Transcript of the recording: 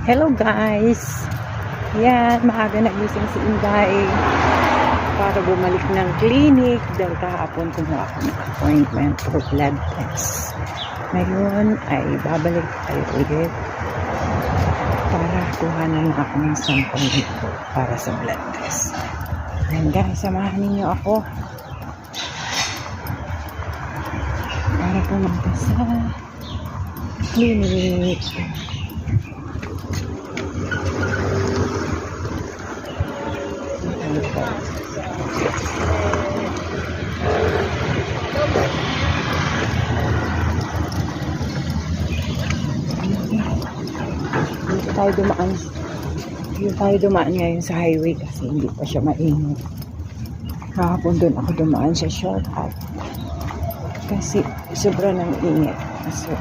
Hello guys! Yan, maaga nagising si Inday para bumalik ng clinic dahil kahapon kumuha ako ng appointment for blood test. Ngayon ay babalik tayo ulit para kuhanan na ako ng sample dito para sa blood test. Yan guys, samahan ninyo ako para pumunta sa clinic. Hindi tayo dumaan ngayon sa highway kasi hindi pa siya mainit. Kahapon doon ako dumaan sa shortcut kasi sobra ng init. So,